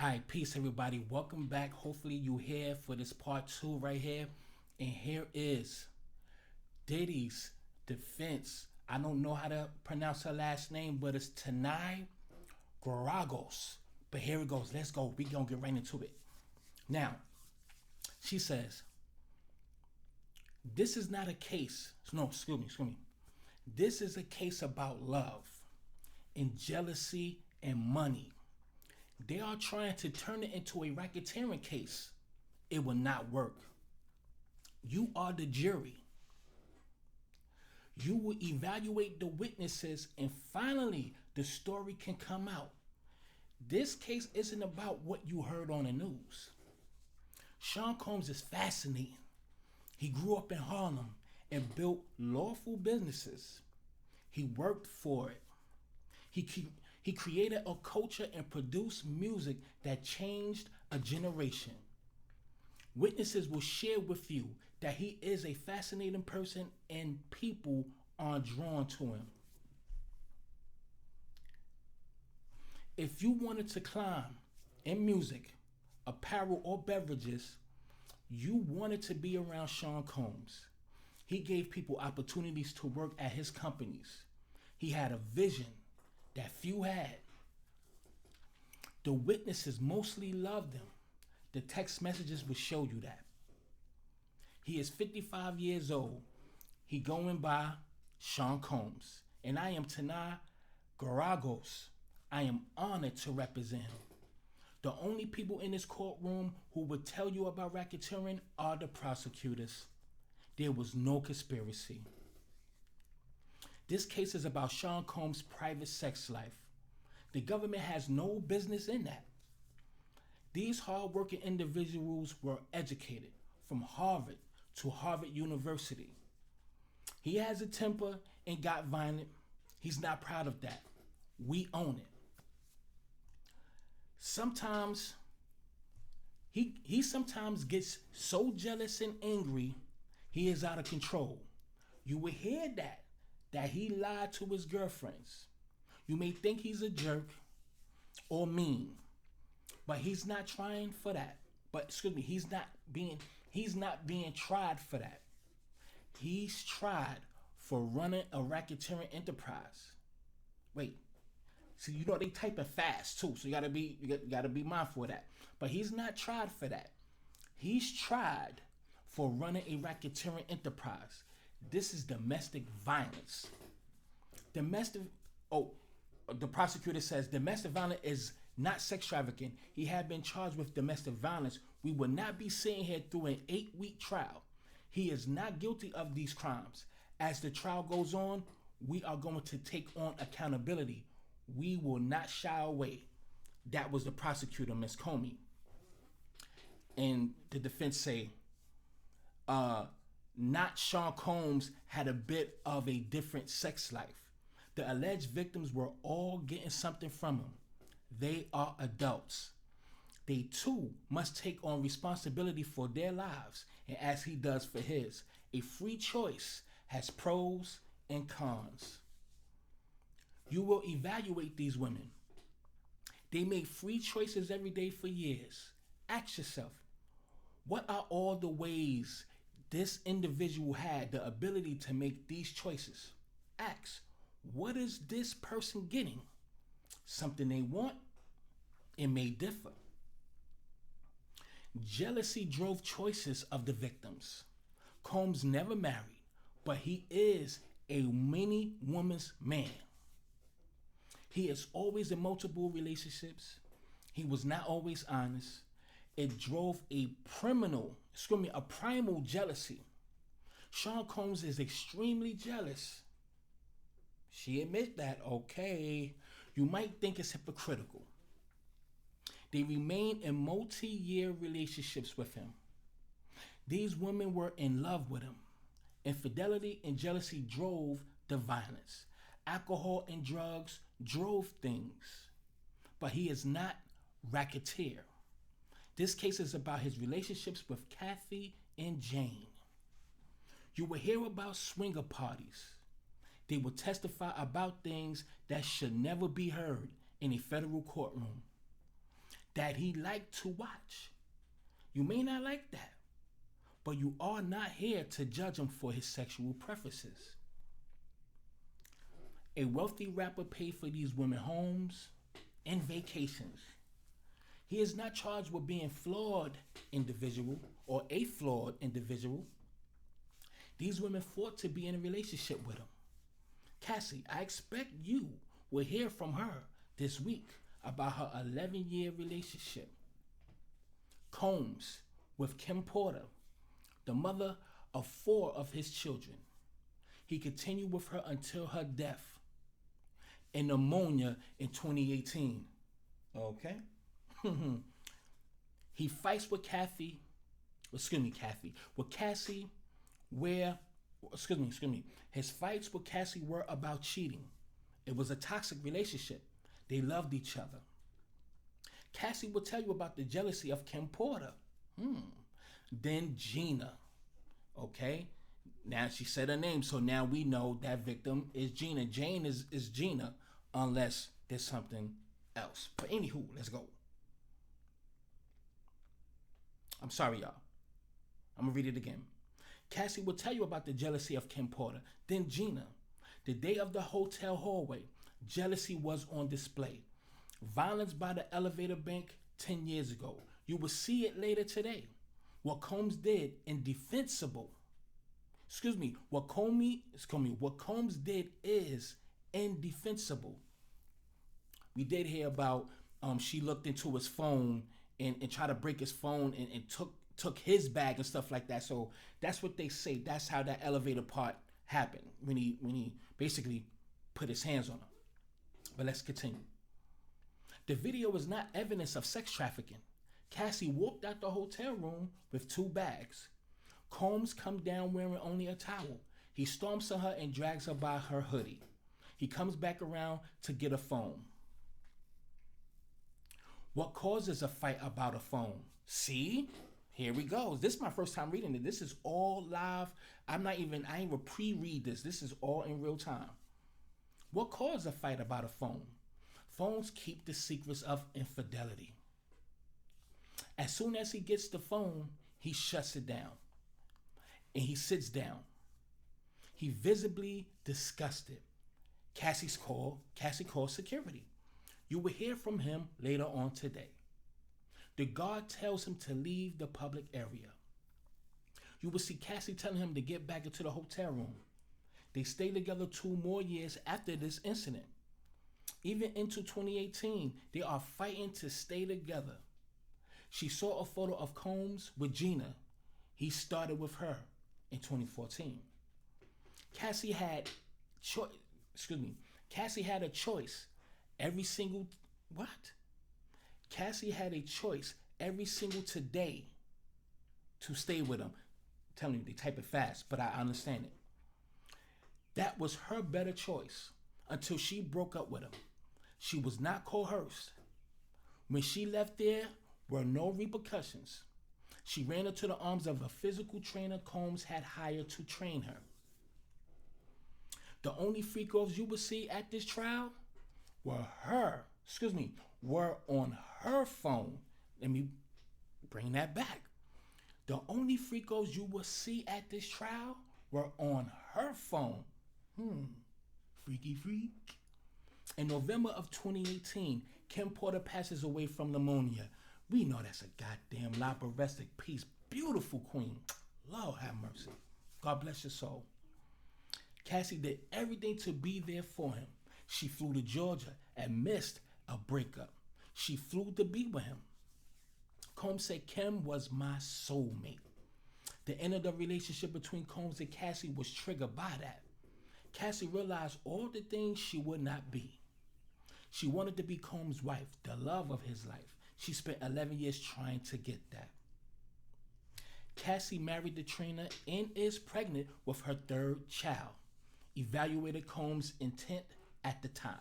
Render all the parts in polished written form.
Hi, peace, everybody. Welcome back. Hopefully, you here for this part two right here. And here is Diddy's defense. I don't know how to pronounce her last name, but it's Tanai Garagos. But here it goes. Let's go. We gonna get right into it. Now, she says, "This is not a case. No, excuse me. This is a case about love and jealousy and money. They are trying to turn it into a racketeering case. It will not work. You are the jury. You will evaluate the witnesses, and finally, the story can come out. This case isn't about what you heard on the news. Sean Combs is fascinating. He grew up in Harlem and built lawful businesses. He worked for it. He created a culture and produced music that changed a generation. Witnesses will share with you that he is a fascinating person and people are drawn to him. If you wanted to climb in music, apparel, or beverages, you wanted to be around Sean Combs. He gave people opportunities to work at his companies. He had a vision that few had. The witnesses mostly loved him. The text messages will show you that. He is 55 years old. He going by Sean Combs. And I am Tanai Garagos. I am honored to represent him. The only people in this courtroom who would tell you about racketeering are the prosecutors. There was no conspiracy. This case is about Sean Combs' private sex life. The government has no business in that. These hardworking individuals were educated from Harvard to Harvard University. He has a temper and got violent. He's not proud of that. We own it. Sometimes he sometimes gets so jealous and angry, he is out of control. You will hear that he lied to his girlfriends. You may think he's a jerk or mean, but he's not trying for that. But excuse me, he's not being tried for that. He's tried for running a racketeering enterprise. Wait, see, they type it fast too, so you gotta be mindful of that. But he's not tried for that. He's tried for running a racketeering enterprise. This is domestic violence. Domestic. Oh, the prosecutor says domestic violence is not sex trafficking. He had been charged with domestic violence. We will not be sitting here through an 8-week trial. He is not guilty of these crimes. As the trial goes on, we are going to take on accountability. We will not shy away. That was the prosecutor, Ms. Comey. And the defense say, not Sean Combs had a bit of a different sex life. The alleged victims were all getting something from him. They are adults. They too must take on responsibility for their lives, and as he does for his. A free choice has pros and cons. You will evaluate these women. They make free choices every day for years. Ask yourself, what are all the ways this individual had the ability to make these choices? Ask, what is this person getting? Something they want? It may differ. Jealousy drove choices of the victims. Combs never married, but he is a many woman's man. He is always in multiple relationships. He was not always honest. It drove a primal jealousy. Sean Combs is extremely jealous. She admits that, okay. You might think it's hypocritical. They remained in multi-year relationships with him. These women were in love with him. Infidelity and jealousy drove the violence. Alcohol and drugs drove things. But he is not racketeer. This case is about his relationships with Kathy and Jane. You will hear about swinger parties. They will testify about things that should never be heard in a federal courtroom. that he liked to watch. You may not like that, but you are not here to judge him for his sexual preferences. A wealthy rapper paid for these women homes and vacations. He is not charged with being flawed individual or a flawed individual. These women fought to be in a relationship with him. Cassie, I expect you will hear from her this week about her 11-year relationship. Combs with Kim Porter, the mother of 4 of his children. He continued with her until her death and pneumonia in 2018. Okay? He fights with Kathy, with Cassie, his fights with Cassie were about cheating. It was a toxic relationship. They loved each other. Cassie will tell you about the jealousy of Kim Porter. Then Gina. Okay? Now she said her name, so now we know that victim is Gina. Jane is Gina, unless there's something else. But anywho, let's go. I'm sorry, y'all. I'm gonna read it again. Cassie will tell you about the jealousy of Kim Porter. Then Gina. The day of the hotel hallway, jealousy was on display. Violence by the elevator bank 10 years ago. You will see it later today. What Combs did indefensible. What Combs did is indefensible. We did hear about she looked into his phone and tried to break his phone and took his bag and stuff like that. So that's what they say. That's how that elevator part happened when he basically put his hands on her. But let's continue. The video is not evidence of sex trafficking. Cassie walked out the hotel room with 2 bags. Combs come down wearing only a towel. He storms on her and drags her by her hoodie. He comes back around to get a phone. What causes a fight about a phone? See? Here we go. This is my first time reading it. This is all live. I ain't even pre-read this. This is all in real time. What caused a fight about a phone? Phones keep the secrets of infidelity. As soon as he gets the phone, he shuts it down. And he sits down. He visibly disgusted. Cassie calls security. You will hear from him later on today. The guard tells him to leave the public area. You will see Cassie telling him to get back into the hotel room. They stay together 2 more years after this incident. Even into 2018, they are fighting to stay together. She saw a photo of Combs with Gina. He started with her in 2014. Cassie had a choice every single Cassie had a choice every single today to stay with him. I'm telling you, they type it fast, but I understand it. That was her better choice until she broke up with him. She was not coerced. When she left, there were no repercussions. She ran into the arms of a physical trainer Combs had hired to train her. The only freak offs you would see at this trial were on her phone. Let me bring that back. The only freak offs you will see at this trial were on her phone. Freaky freak. In November of 2018, Kim Porter passes away from pneumonia. We know that's a goddamn lie, but rest in peace. Beautiful queen. Lord have mercy. God bless your soul. Cassie did everything to be there for him. She flew to Georgia and missed a breakup. She flew to be with him. Combs said Kim was my soulmate. The end of the relationship between Combs and Cassie was triggered by that. Cassie realized all the things she would not be. She wanted to be Combs' wife, the love of his life. She spent 11 years trying to get that. Cassie married the trainer and is pregnant with her 3rd child. Evaluated Combs' intent at the time.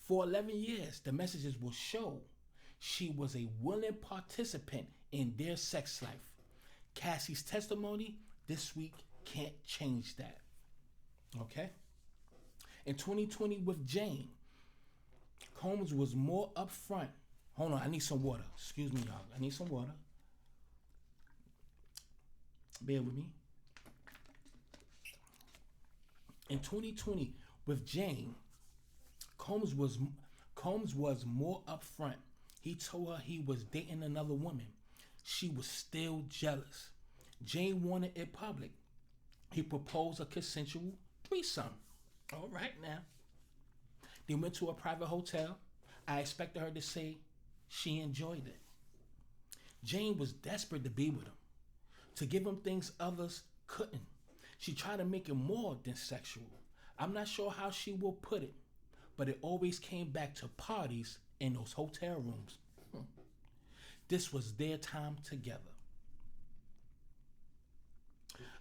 For 11 years, the messages will show she was a willing participant in their sex life. Cassie's testimony this week can't change that. Okay? In 2020 with Jane, Combs was more upfront. Hold on, I need some water. Excuse me, y'all. I need some water. Bear with me. In 2020, with Jane, Combs was Combs was more upfront. He told her he was dating another woman. She was still jealous. Jane wanted it public. He proposed a consensual threesome. All right now. They went to a private hotel. I expected her to say she enjoyed it. Jane was desperate to be with him, to give him things others couldn't. She tried to make it more than sexual. I'm not sure how she will put it, but it always came back to parties in those hotel rooms. This was their time together.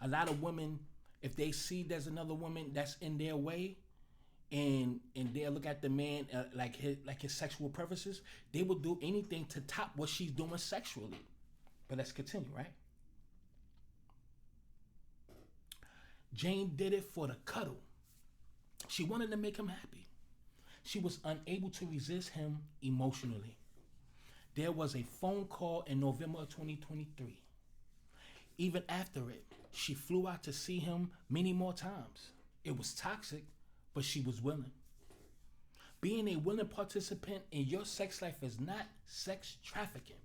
A lot of women, if they see there's another woman that's in their way, and they look at the man like his sexual preferences, they will do anything to top what she's doing sexually. But let's continue, right? Jane did it for the cuddle. She wanted to make him happy. She was unable to resist him emotionally. There was a phone call in November of 2023. Even after it, she flew out to see him many more times. It was toxic, but she was willing. Being a willing participant in your sex life is not sex trafficking.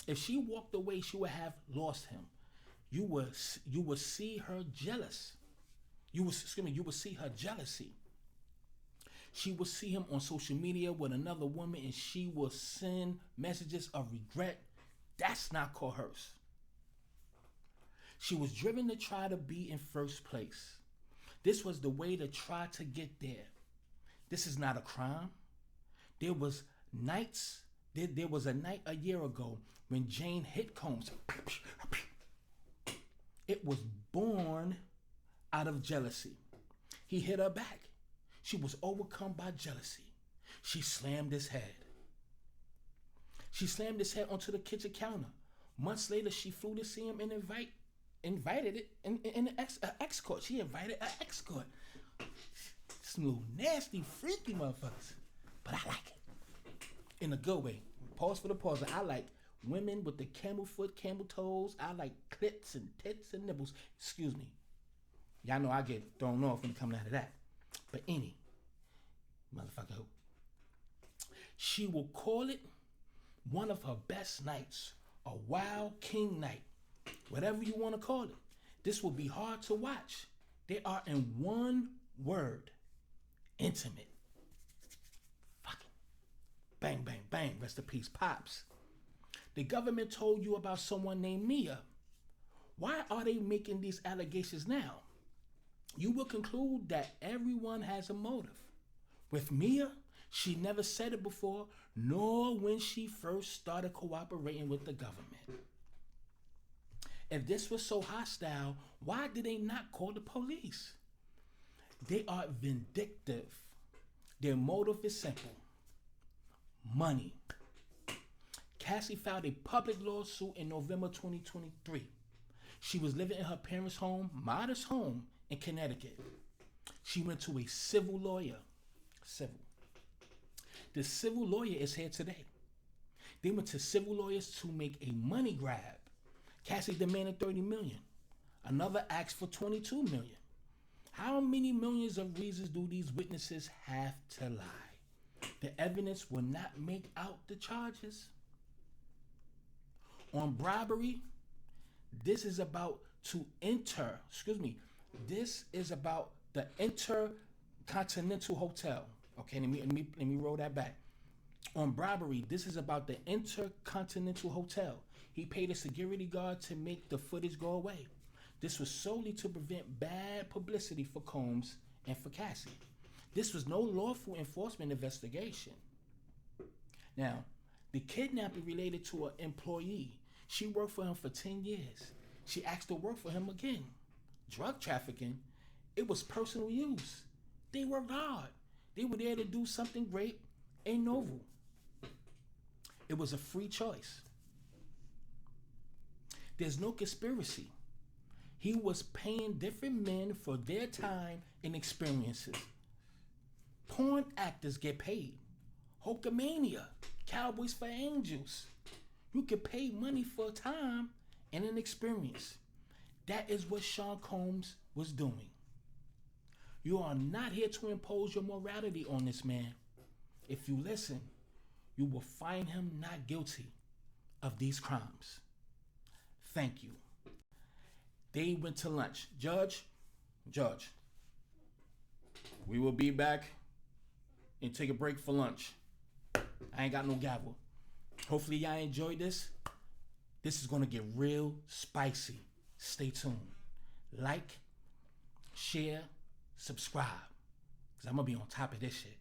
If she walked away, she would have lost him. You would see her jealous. You would see her jealousy. She would see him on social media with another woman, and she will send messages of regret. That's not coerce. She was driven to try to be in first place. This was the way to try to get there. This is not a crime. There was a night a year ago when Jane hit Combs. It was born out of jealousy. He hit her back. She was overcome by jealousy. She slammed his head. She slammed his head onto the kitchen counter. Months later, she flew to see him and invited it in an escort. She invited an escort. Some little nasty, freaky motherfuckers. But I like it. In a good way. Pause for the pause. I like women with the camel foot, camel toes. I like clits and tits and nipples. Excuse me. Y'all know I get thrown off when it comes out of that. But any motherfucker who. She will call it one of her best nights. A wild king night. Whatever you want to call it. This will be hard to watch. They are in one word. Intimate. Fucking. Bang, bang, bang. Rest in peace, Pops. The government told you about someone named Mia. Why are they making these allegations now? You will conclude that everyone has a motive. With Mia, she never said it before, nor when she first started cooperating with the government. If this was so hostile, why did they not call the police? They are vindictive. Their motive is simple. Money. Cassie filed a public lawsuit in November 2023. She was living in her parents' home, modest home, in Connecticut. She went to a civil lawyer. Civil. The civil lawyer is here today. They went to civil lawyers to make a money grab. Cassie demanded $30 million. Another asked for $22 million. How many millions of reasons do these witnesses have to lie? The evidence will not make out the charges. On bribery, this is about the Intercontinental Hotel. Okay, let me roll that back. On bribery, this is about the Intercontinental Hotel. He paid a security guard to make the footage go away. This was solely to prevent bad publicity for Combs and for Cassie. This was no lawful enforcement investigation. Now, the kidnapping related to an employee. She worked for him for 10 years. She asked to work for him again. Drug trafficking, it was personal use. They worked hard. They were there to do something great and novel. It was a free choice. There's no conspiracy. He was paying different men for their time and experiences. Porn actors get paid. Hulkamania cowboys for angels. You can pay money for time and an experience. That is what Sean Combs was doing. You are not here to impose your morality on this man. If you listen, you will find him not guilty of these crimes. Thank you. They went to lunch. Judge, we will be back and take a break for lunch. I ain't got no gavel. Hopefully y'all enjoyed this. This is gonna get real spicy. Stay tuned. Like, share, subscribe. Cause I'm gonna be on top of this shit.